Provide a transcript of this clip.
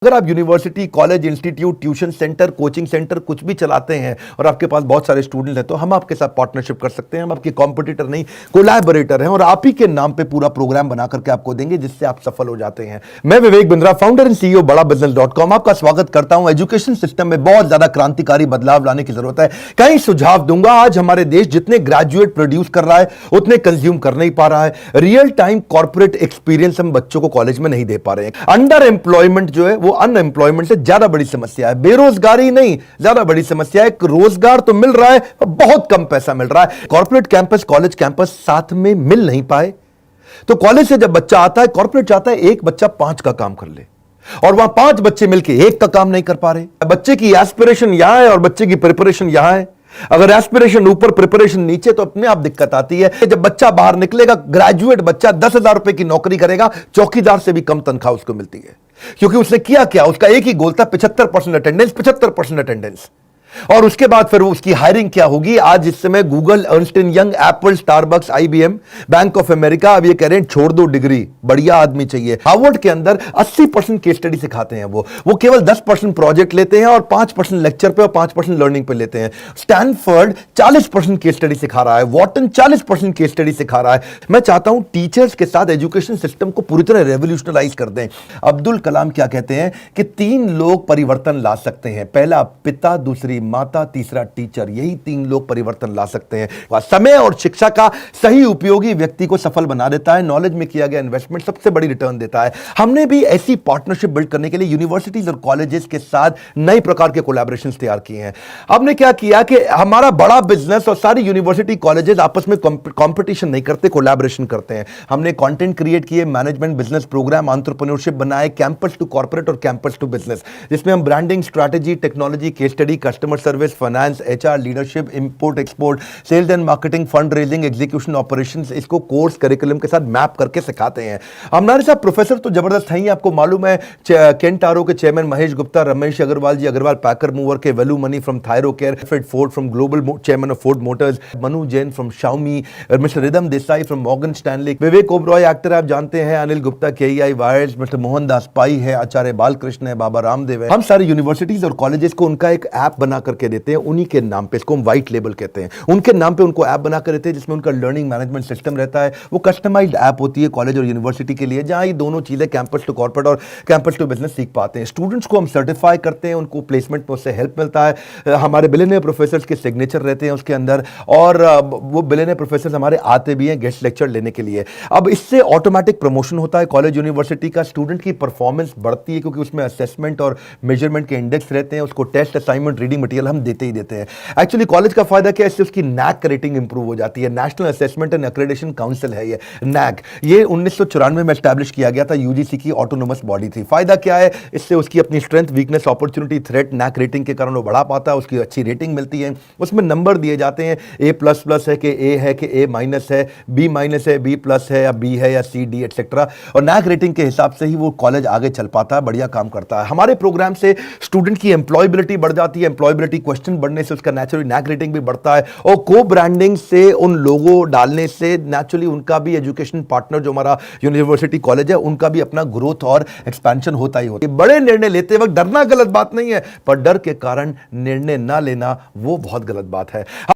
अगर आप university, college, institute, tuition centre, coaching centre कुछ भी चलाते हैं और आपके पास बहुत सारे स्टूडेंट्स हैं तो हम आपके साथ पार्टनरशिप कर सकते हैं। हम आपके कॉम्पिटिटर नहीं, कोलैबोरेटर हैं और आप ही के नाम पे पूरा प्रोग्राम बना करके आपको देंगे जिससे आप सफल हो जाते हैं। मैं Vivek Bindra, founder and CEO बड़ाबिजनेस.com, आपका स्वागत करता हूं। एजुकेशन सिस्टम में बहुत ज्यादा क्रांतिकारी बदलाव लाने की जरूरत है। कई सुझाव दूंगा। आज हमारे देश जितने ग्रेजुएट प्रोड्यूस कर रहा है उतने कंज्यूम कर नहीं पा रहा है। रियल टाइम कॉर्पोरेट एक्सपीरियंस हम बच्चों को कॉलेज में नहीं दे पा रहे हैं। अंडर एम्प्लॉयमेंट जो है वो अनएम्प्लॉयमेंट से ज्यादा बड़ी समस्या है। बेरोजगारी नहीं, ज्यादा बड़ी समस्या है। रोजगार तो मिल रहा है, बहुत कम पैसा मिल रहा है। कॉर्पोरेट कैंपस, कॉलेज कैंपस साथ में मिल नहीं पाए तो कॉलेज से जब बच्चा आता है, कॉर्पोरेट चाहता है एक बच्चा 5 का काम कर ले और वहां 5 बच्चे मिलकर एक का काम नहीं कर पा रहे। बच्चे की एस्पिरेशन यहां है और बच्चे की प्रिपरेशन यहां है। अगर एस्पिरेशन ऊपर, प्रिपरेशन नीचे तो अपने आप दिक्कत आती है। जब बच्चा बाहर निकलेगा, ग्रेजुएट बच्चा 10,000 रुपए की नौकरी करेगा, चौकीदार से भी कम तनख्वाह उसको मिलती है। क्योंकि उसने किया क्या, उसका एक ही गोल था 75% अटेंडेंस, 75% अटेंडेंस। और उसके बाद फिर उसकी हायरिंग क्या होगी। आज इस समय Google, Ernst and young, Apple, Starbucks, IBM, bank of America अब ये कह रहे हैं छोड़ दो डिग्री, बढ़िया आदमी चाहिए। हार्वर्ड के अंदर 80% केस स्टडी सिखाते हैं वो केवल 10% प्रोजेक्ट लेते हैं और 5% लेक्चर पे और 5% लर्निंग पे लेते हैं। स्टैनफोर्ड 40% केस स्टडी सिखा रहा है। वॉटन 40% केस स्टडी सिखा रहा है। मैं चाहता हूं टीचर्स के साथ एजुकेशन सिस्टम को पूरी तरह रेवोल्यूशनलाइज कर दें। अब्दुल कलाम क्या कहते हैं कि 3 लोग परिवर्तन ला सकते हैं, पहला पिता, दूसरी माता, तीसरा टीचर। यही 3 लोग परिवर्तन ला सकते हैं। समय और शिक्षा का सही उपयोगी व्यक्ति को सफल बना देता है। नॉलेज में किया गया इन्वेस्टमेंट सबसे बड़ी रिटर्न देता है। हमने भी ऐसी पार्टनरशिप बिल्ड करने के लिए यूनिवर्सिटीज और कॉलेजेस के साथ नई प्रकार के कोलैबोरेशंस तैयार किए हैं। हमने क्या किया कि हमारा बड़ा बिजनेस और सारी यूनिवर्सिटी कॉलेजेस आपस में कंपटीशन नहीं करते, कोलैबोरेशन करते हैं। हमने कंटेंट क्रिएट किए, मैनेजमेंट बिजनेस प्रोग्राम, एंटरप्रेन्योरशिप बनाए, कैंपस टू कॉर्पोरेट और कैंपस टू बिजनेस, जिसमें हम branding, strategy, technology, case study, customer service, finance, HR, leadership, import export, sales and marketing, fund raising, execution, operations, इसको course curriculum के साथ map करके सिखाते हैं। हमारे साथ प्रोफेसर तो जबरदस्त हैं ही। आपको मालूम है केंट आरो के chairman Mahesh Gupta, Ramesh Agarwal ji, Agarwal packer mover के, value money from Thyrocare, Fred Ford from global chairman of Ford Motors, Manu Jain from Xiaomi, mister Ridham Desai from Morgan Stanley, Vivek Oberoi actor आप जानते हैं, Anil Gupta KEI wires, mister Mohan Das Pai है, आचार्य बालकृष्ण है, बाबा रामदेव है। हम सारी यूनिवर्सिटीज और कॉलेजेस को उनका एक ऐप बना करके देते हैं, उन्हीं के नाम पे, इसको हम व्हाइट लेबल कहते हैं। उनके नाम पे उनको ऐप बना कर देते हैं जिसमें उनका लर्निंग मैनेजमेंट सिस्टम रहता है। वो कस्टमाइज्ड ऐप होती है कॉलेज और यूनिवर्सिटी के लिए, जहां ये दोनों चीजें कैंपस टू कॉर्पोरेट और कैंपस टू बिजनेस सीख पाते हैं। स्टूडेंट्स को हम सर्टिफाई करते हैं, उनको प्लेसमेंट में उससे हेल्प मिलता है। हमारे बिलियनियर प्रोफेसर के सिग्नेचर रहते हैं उसके अंदर और वो बिलियनियर प्रोफेसर हमारे आते भी हैं गेस्ट लेक्चर लेने के लिए। अब इससे ऑटोमेटिक प्रमोशन होता है कॉलेज यूनिवर्सिटी का, स्टूडेंट की परफॉर्मेंस बढ़ती है क्योंकि उसमें असेसमेंट और मेजरमेंट के इंडेक्स रहते हैं। उसको टेस्ट, असाइनमेंट, रीडिंग मटेरियल हम देते ही देते हैं। एक्चुअली कॉलेज का फायदा क्या है, इससे उसकी NAAC रेटिंग इंप्रूव हो जाती है। National assessment and accreditation council है ये NAAC। ये 1994 में एस्टैब्लिश किया गया था, UGC की ऑटोनोमस बॉडी थी। फायदा क्या है, इससे उसकी अपनी strength, weakness, opportunity, threat NAAC rating के कारण वो बढ़ा पाता है, उसकी अच्छी रेटिंग मिलती है। उसमें नंबर दिए जाते हैं, A++ है कि A है कि A- है, B- है, B+ है या B है या C, D एटसेट्रा। और NAAC रेटिंग के हिसाब से ही वो कॉलेज आगे चल पाता है, बढ़िया काम करता है। हमारे प्रोग्राम से स्टूडेंट की एम्प्लॉयबिलिटी बढ़ जाती है। एम्प्लॉयबिलिटी क्वेश्चन बढ़ने से उसका नेचुरली NAAC रेटिंग भी बढ़ता है और को ब्रांडिंग से, उन लोगों डालने से नेचुरली उनका भी एजुकेशन पार्टनर जो हमारा यूनिवर्सिटी कॉलेज है उनका भी अपना ग्रोथ और एक्सपेंशन होता ही होता है। बड़े निर्णय लेते वक्त डरना गलत बात नहीं है, पर डर के कारण निर्णय ना लेना वो बहुत गलत बात है।